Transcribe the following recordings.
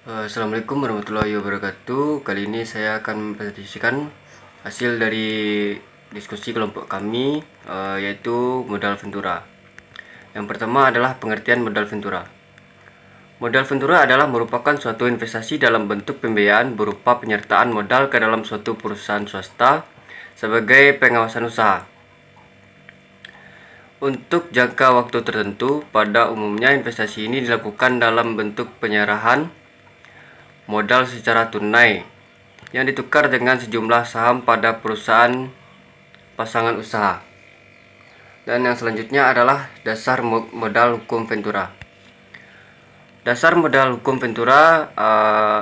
Assalamualaikum warahmatullahi wabarakatuh. Kali ini saya akan mempresentasikan hasil dari diskusi kelompok kami, yaitu modal Ventura. Yang pertama adalah pengertian modal Ventura. Modal Ventura adalah merupakan suatu investasi dalam bentuk pembiayaan berupa penyertaan modal ke dalam suatu perusahaan swasta sebagai pengawasan usaha. Untuk jangka waktu tertentu, pada umumnya investasi ini dilakukan dalam bentuk penyerahan modal secara tunai yang ditukar dengan sejumlah saham pada perusahaan pasangan usaha. Dan yang selanjutnya adalah dasar modal hukum Ventura. Dasar modal hukum Ventura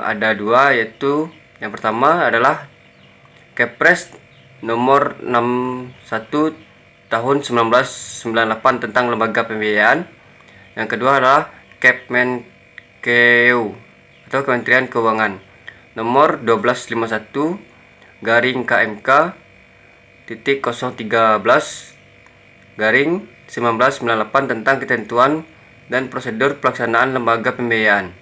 ada dua, yaitu yang pertama adalah Kepres nomor 61 tahun 1998 tentang lembaga pembiayaan. Yang kedua adalah Kemenkeu atau Kementerian Keuangan nomor 1251 garing KMK titik 013 garing 1998 tentang ketentuan dan prosedur pelaksanaan lembaga pembiayaan.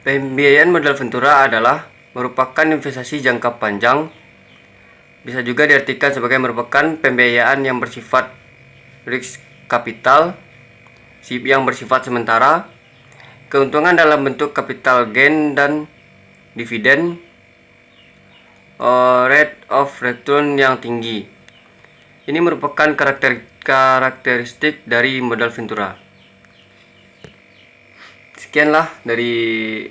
Pembiayaan modal Ventura adalah merupakan investasi jangka panjang. Bisa juga diartikan sebagai merupakan pembiayaan yang bersifat risk capital, yang bersifat sementara, keuntungan dalam bentuk capital gain dan dividen, rate of return yang tinggi. Ini merupakan karakteristik dari modal Ventura. Sekianlah dari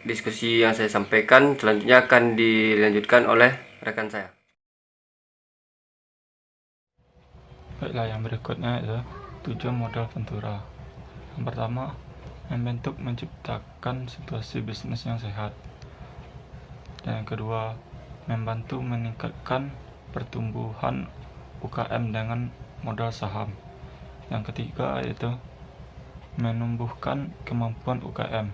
diskusi yang saya sampaikan. Selanjutnya akan dilanjutkan oleh rekan saya. Baiklah, yang berikutnya adalah tujuan modal Ventura. Yang pertama, membentuk menciptakan situasi bisnis yang sehat. Dan yang kedua, membantu meningkatkan pertumbuhan UKM dengan modal saham. Yang ketiga yaitu menumbuhkan kemampuan UKM.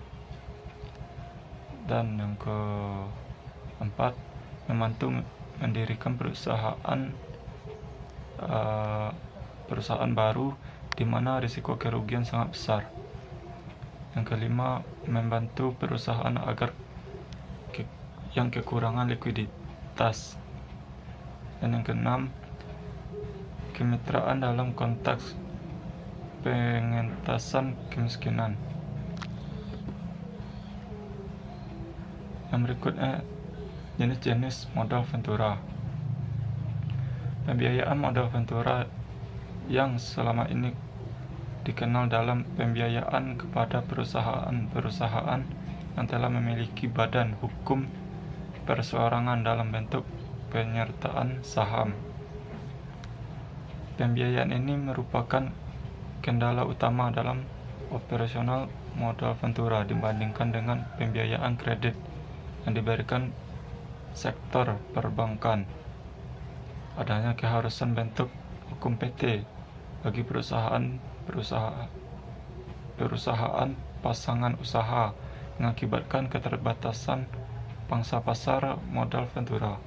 Dan yang keempat, membantu mendirikan perusahaan baru di mana risiko kerugian sangat besar. Yang kelima, membantu perusahaan agar yang kekurangan likuiditas. Dan yang keenam, kemitraan dalam konteks pengentasan kemiskinan. Yang berikutnya, jenis-jenis modal Ventura. Pembiayaan modal Ventura yang selama ini dikenal dalam pembiayaan kepada perusahaan-perusahaan yang telah memiliki badan hukum perseorangan dalam bentuk penyertaan saham. Pembiayaan ini merupakan kendala utama dalam operasional modal Ventura dibandingkan dengan pembiayaan kredit yang diberikan sektor perbankan. Adanya keharusan bentuk hukum PT bagi perusahaan pasangan usaha mengakibatkan keterbatasan pangsa pasar modal Ventura.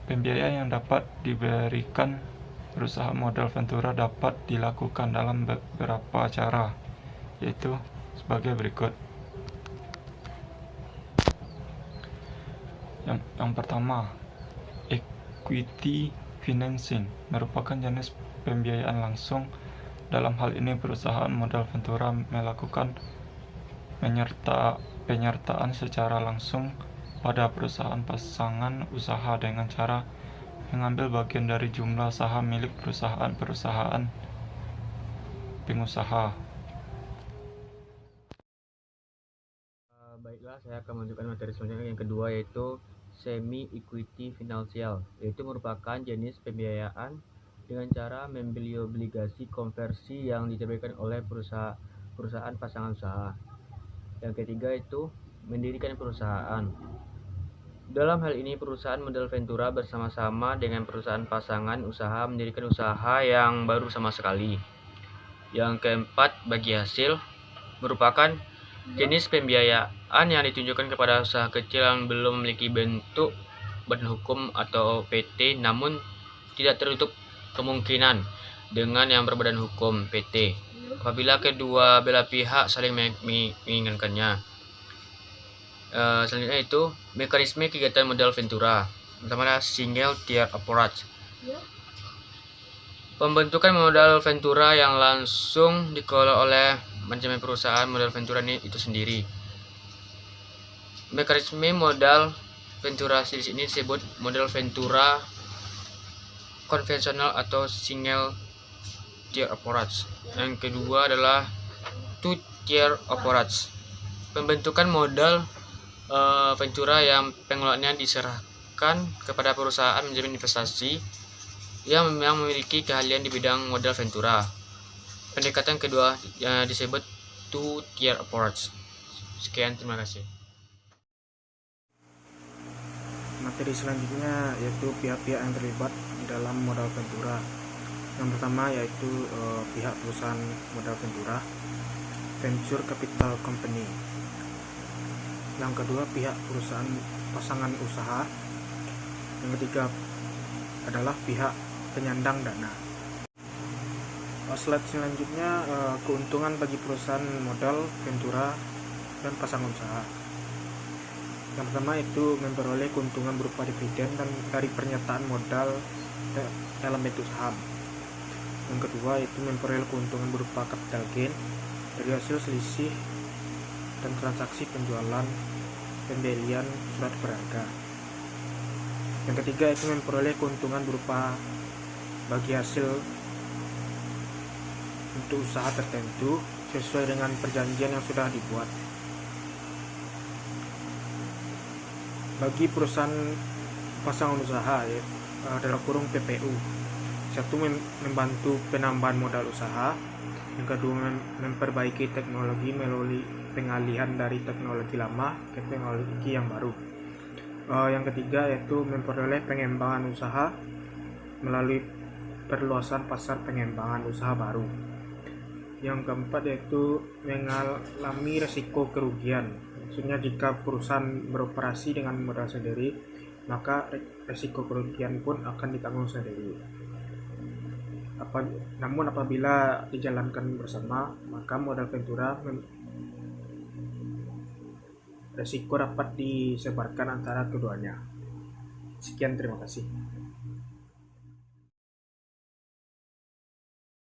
Pembiayaan yang dapat diberikan perusahaan modal Ventura dapat dilakukan dalam beberapa cara, yaitu sebagai berikut. Yang pertama, equity financing merupakan jenis pembiayaan langsung. Dalam hal ini perusahaan modal Ventura melakukan penyertaan secara langsung pada perusahaan pasangan usaha dengan cara mengambil bagian dari jumlah saham milik perusahaan pengusaha. Baiklah, saya akan menunjukkan materi selanjutnya yang kedua, yaitu semi-equity finansial, yaitu merupakan jenis pembiayaan dengan cara membeli obligasi konversi yang diterbitkan oleh perusahaan pasangan usaha. Yang ketiga itu mendirikan perusahaan. Dalam hal ini perusahaan modal Ventura bersama-sama dengan perusahaan pasangan usaha mendirikan usaha yang baru sama sekali. Yang keempat, bagi hasil merupakan jenis pembiayaan yang ditunjukkan kepada usaha kecil yang belum memiliki bentuk badan hukum atau PT, namun tidak tertutup kemungkinan dengan yang berbadan hukum PT. apabila kedua belah pihak saling menginginkannya. Selanjutnya itu mekanisme kegiatan modal Ventura. Pertama adalah single tier approach. Pembentukan modal Ventura yang langsung dikelola oleh manajemen perusahaan modal Ventura ini itu sendiri. Mekanisme modal Ventura di sini disebut modal Ventura konvensional atau single tier approach. Yang kedua adalah two tier approach. Pembentukan modal Ventura yang pengelolaannya diserahkan kepada perusahaan manajemen investasi yang memang memiliki keahlian di bidang modal Ventura. Pendekatan kedua disebut two tier approach. Sekian, terima kasih. Materi selanjutnya yaitu pihak-pihak yang terlibat di dalam modal Ventura. Yang pertama yaitu pihak perusahaan modal Ventura, Venture Capital Company. Yang kedua pihak perusahaan pasangan usaha. Yang ketiga adalah pihak penyandang dana. Slide selanjutnya keuntungan bagi perusahaan modal Ventura dan pasangan usaha. Yang pertama itu memperoleh keuntungan berupa dividen dan dari pernyataan modal dalam bentuk saham. Yang kedua itu memperoleh keuntungan berupa capital gain dari hasil selisih dan transaksi penjualan pembelian surat berharga. Yang ketiga itu memperoleh keuntungan berupa bagi hasil untuk usaha tertentu sesuai dengan perjanjian yang sudah dibuat. Bagi perusahaan pasangan usaha dalam kurung PPU, satu membantu penambahan modal usaha, yang kedua memperbaiki teknologi melalui pengalihan dari teknologi lama ke teknologi yang baru. Yang ketiga yaitu memperoleh pengembangan usaha melalui perluasan pasar pengembangan usaha baru. Yang keempat yaitu mengalami resiko kerugian. Maksudnya jika perusahaan beroperasi dengan modal sendiri, maka resiko kerugian pun akan ditanggung sendiri. Namun apabila dijalankan bersama, maka modal Ventura resiko dapat disebarkan antara keduanya. Sekian, terima kasih.